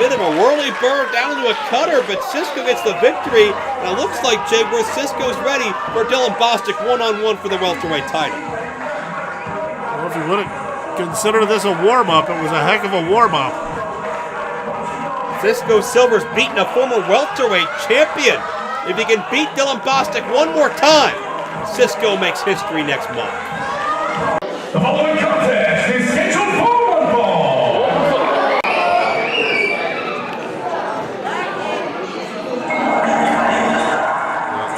bit of a whirly bird down into a cutter, but Cisco gets the victory. And it looks like Jay Worth Cisco's ready for Dylan Bostic one-on-one for the welterweight title. Well, if you wouldn't consider this a warm-up, it was a heck of a warm-up. Cisco Silver's beaten a former welterweight champion. If he can beat Dylan Bostic one more time, Cisco makes history next month. The following contest is scheduled for one fall.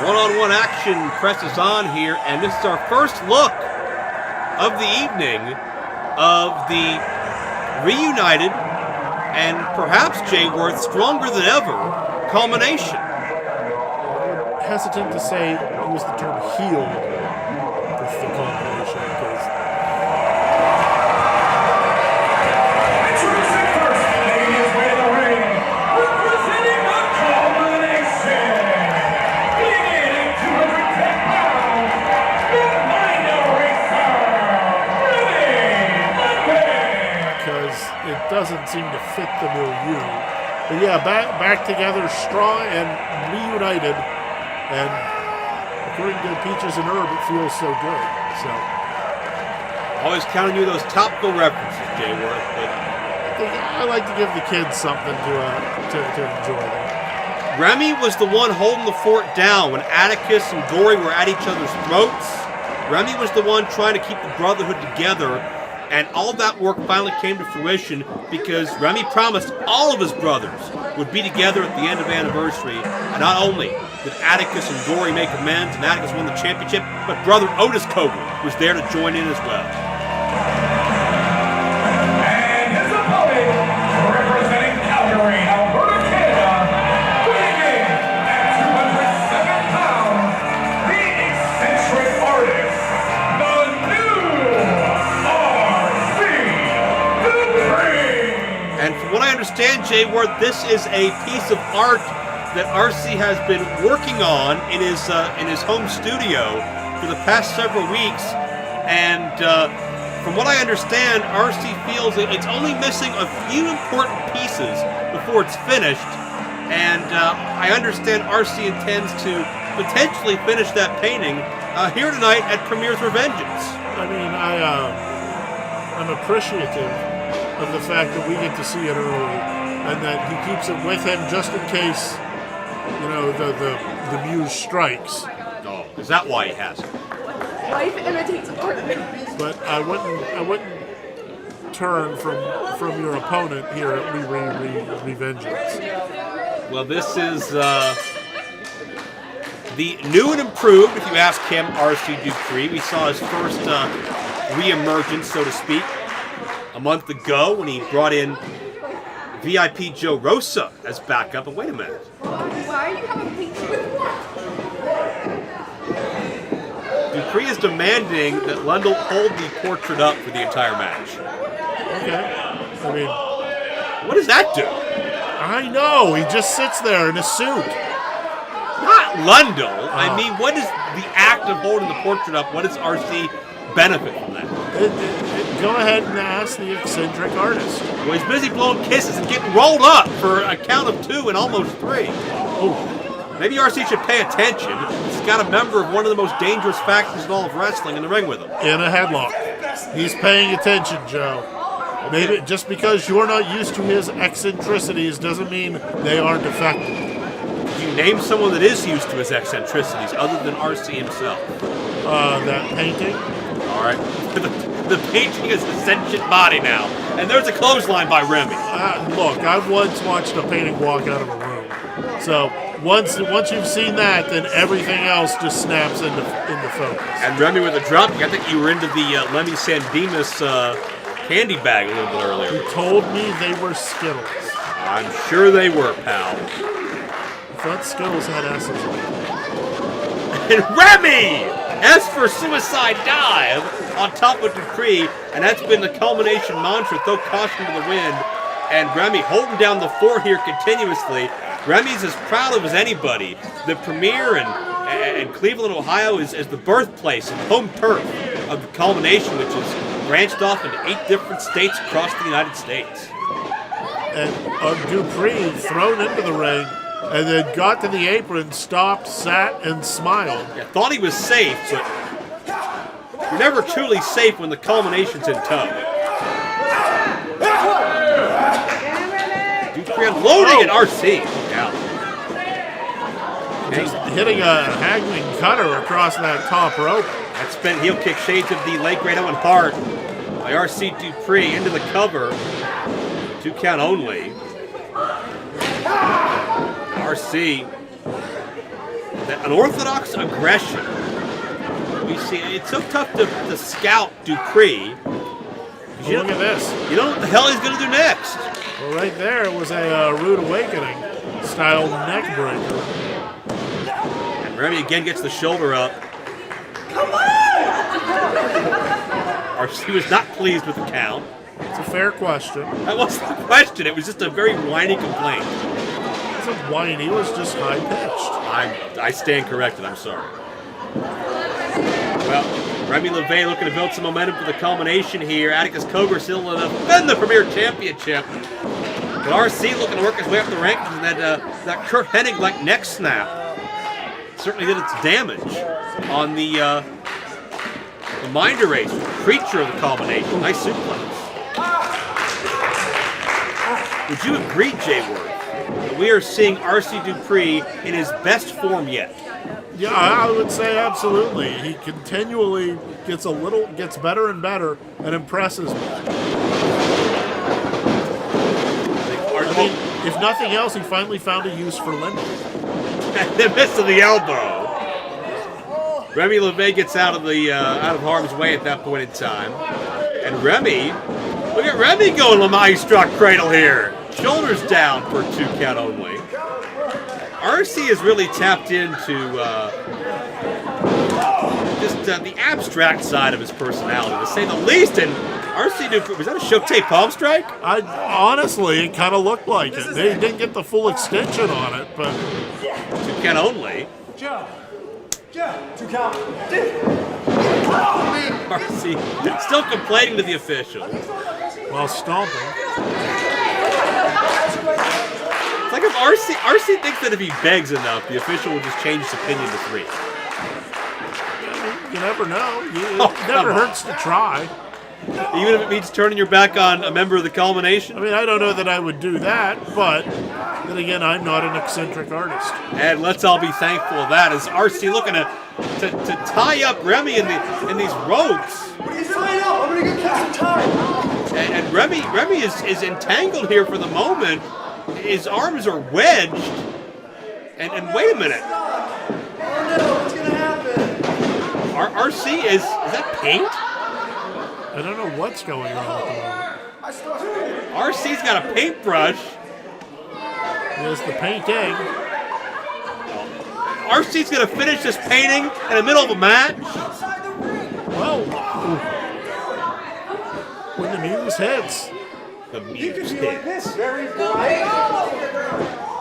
One-on-one action presses on here, and this is our first look of the evening of the reunited and perhaps Jay Worth stronger than ever culmination. I'm hesitant to say use the term healed with the culmination because Introducing first, making his way to the ring, representing the culmination. Weighing in at 210 pounds, the Minor Racer, Remy. because it doesn't seem to fit the milieu. But yeah, back together, strong and reunited, and according to Peaches and Herb, it feels so good. So Always counting you those topical references, Jay Worth. But I like to give the kids something to enjoy there. Remy was the one holding the fort down when Atticus and Dory were at each other's throats. Remy was the one trying to keep the Brotherhood together, and all that work finally came to fruition because Remy promised all of his brothers would be together at the end of anniversary. And not only did Atticus and Dory make amends and Atticus won the championship, but brother Otis Cogan was there to join in as well. And his opponent, representing Calgary, Alberta, Canada, weighing in at 207 pounds, the eccentric artist, the new RC Dupree. And from what I understand, Jay Worth, this is a piece of art that RC has been working on in his home studio for the past several weeks. And from what I understand, RC feels that it's only missing a few important pieces before it's finished. And I understand RC intends to potentially finish that painting here tonight at Premier's Revengeance. I mean, I'm appreciative of the fact that we get to see it early, and that he keeps it with him just in case, you know, the muse strikes. Oh, is that why he has it? Life imitates art. But I wouldn't turn from your opponent here at Revengeance. Well, this is the new and improved, if you ask him, RC Dupree. We saw his first re-emergence, so to speak, a month ago when he brought in VIP Joe Rosa as backup. And wait a minute. Why do you have a picture with what? Dupree is demanding that Lundell hold the portrait up for the entire match. Okay. I mean, What does that do? I know, he just sits there in a suit. Not Lundell. I mean, what is the act of holding the portrait up? What does RC benefit from that? Go ahead and ask the eccentric artist. Well, he's busy blowing kisses and getting rolled up for a count of 2 and almost 3. Oh, Maybe RC should pay attention. He's got a member of one of the most dangerous factions in all of wrestling in the ring with him. in a headlock. He's paying attention, Joe. Maybe just because you're not used to his eccentricities doesn't mean they aren't effective. Could you name someone that is used to his eccentricities other than RC himself? That painting. All right. The painting is a sentient body now. And there's a clothesline by Remy. Look, I've once watched a painting walk out of a room. So once you've seen that, then everything else just snaps into focus. And Remy with a drop. I think you were into the Lemmy Sandemus candy bag a little bit earlier. He told me they were Skittles. I'm sure they were, pal. I thought Skittles had S's on them. And Remy! S for suicide dive on top of Dupree, and that's been the culmination mantra, throw caution to the wind. And Remy holding down the fort here continuously. Remy's as proud of as anybody. The Premier and Cleveland, Ohio is the birthplace and home turf of the culmination, which is branched off into 8 different states across the United States. and Dupree thrown into the ring, and then got to the apron, stopped, sat, and smiled. Yeah, thought he was safe, but you're never truly safe when the culmination's in tow. Dupree unloading at RC. Yeah. Just hitting a haggling cutter across that top rope. That spent heel kick shades of the late great Owen Hart by RC Dupree into the cover. 2 count only. RC, that unorthodox aggression. We see it's so tough to scout Dupree. Oh, look at this. You don't know what the hell he's going to do next. Well, right there it was a rude awakening style neck breaker. And Remy again gets the shoulder up. Come on! RC was not pleased with the count. It's a fair question. That wasn't the question. It was just a very whiny complaint. It wasn't whiny, it was just high pitched. I stand corrected. I'm sorry. Well, Remy LaVey looking to build some momentum for the culmination here. Atticus Cogar still to defend the Premier Championship. But RC looking to work his way up the rankings, and that Kurt Hennig-like neck snap certainly did its damage on the mind erase, creature of the culmination. Nice suplex. Would you agree, Jay Worth, that we are seeing RC Dupree in his best form yet? Yeah, I would say absolutely. He continually gets better and better and impresses me. I mean, if nothing else, he finally found a use for Lindy. The miss of the elbow. Remy LaVey gets out of harm's way at that point in time. And Remy, look at Remy going LaMai struck cradle here. Shoulders down for 2 count only. RC has really tapped into just the abstract side of his personality, to say the least. And RC Dupree, was that a Showtime palm strike? Honestly, it kind of looked like it. They didn't get the full extension on it, but 2 count only. Joe, 2 count. RC still complaining to the official. while stomping. It's like if RC thinks that if he begs enough, the official will just change his opinion to 3. You never know. It come never on. hurts to try. Even if it means turning your back on a member of the culmination? I mean, I don't know that I would do that, but then again, I'm not an eccentric artist. And let's all be thankful of that, as RC looking to tie up Remy in these ropes. He's tying up. I'm gonna go catch some time. And Remy is entangled here for the moment. His arms are wedged. And wait a minute. Oh no, what's gonna happen? RC is that paint? I don't know what's going on at the moment. RC's got a paintbrush. There's the painting. RC's gonna finish this painting in the middle of a match. Well, when the muse hits. The You could muse be like hit. this, very bright.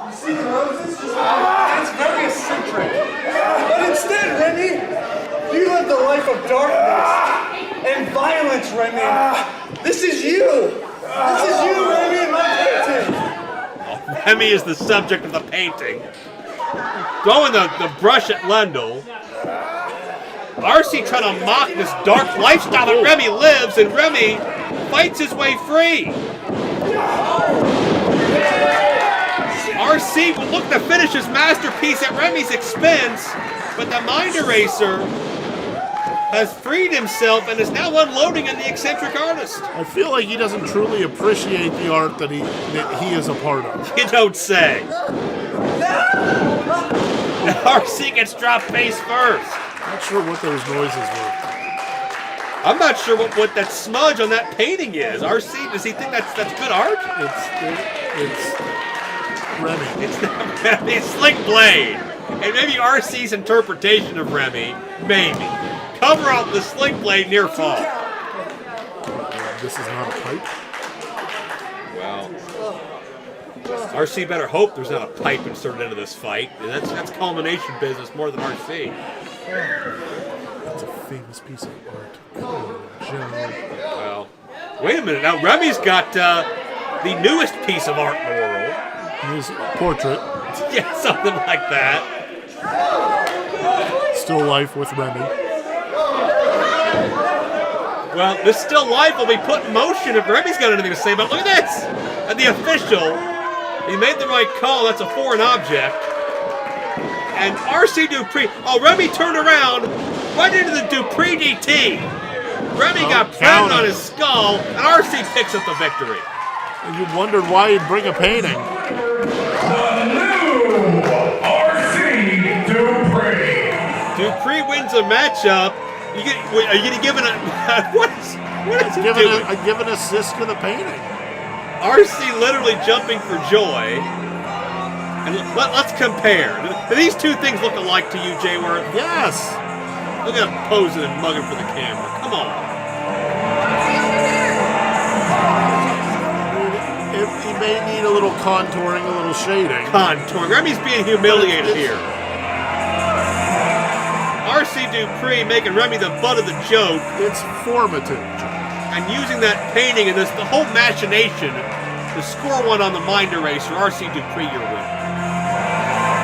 You see the roses? It's very eccentric. But instead, Remy, you live the life of darkness and violence, Remy. This is you. This is you, Remy, in my painting. Remy is the subject of the painting. Throwing the brush at Lendl. RC trying to mock this dark lifestyle that Remy lives, and Remy fights his way free. RC will look to finish his masterpiece at Remy's expense, but the Mind Eraser has freed himself and is now unloading on the eccentric artist. I feel like he doesn't truly appreciate the art that he is a part of. You don't say. RC gets dropped face first. Not sure what those noises were. I'm not sure what that smudge on that painting is. RC, does he think that's good art? It's Remy. It's not Remy, it's Slick Blade. And maybe RC's interpretation of Remy, maybe. Cover up the Slick Blade near fall. This is not a pipe. Well, RC better hope there's not a pipe inserted into this fight. And that's culmination business more than RC. That's a famous piece of art. Come on, Joe. Well, wait a minute. Now Remy's got the newest piece of art in the world. His portrait. Yeah, something like that. Still life with Remy. Well, this still life will be put in motion if Remy's got anything to say about it. Look at this! And the official, he made the right call. That's a foreign object. And R.C. Dupree, oh, Remy turned around right into the Dupree DT. Remy got planted on his skull, and R.C. picks up the victory. And you wondered why he'd bring a painting. The new R.C. Dupree. Dupree wins a matchup. Are you going to give it a... what is he doing? Give an assist to the painting. R.C. literally jumping for joy. And let's compare. Do these two things look alike to you, Jay Worth? Yes. Look at him posing and mugging for the camera. Come on. He may need a little contouring, a little shading. Contouring. Remy's being humiliated here. R.C. Dupree making Remy the butt of the joke. It's formative. And using that painting and the whole machination to score one on the mind eraser. R.C. Dupree, your win.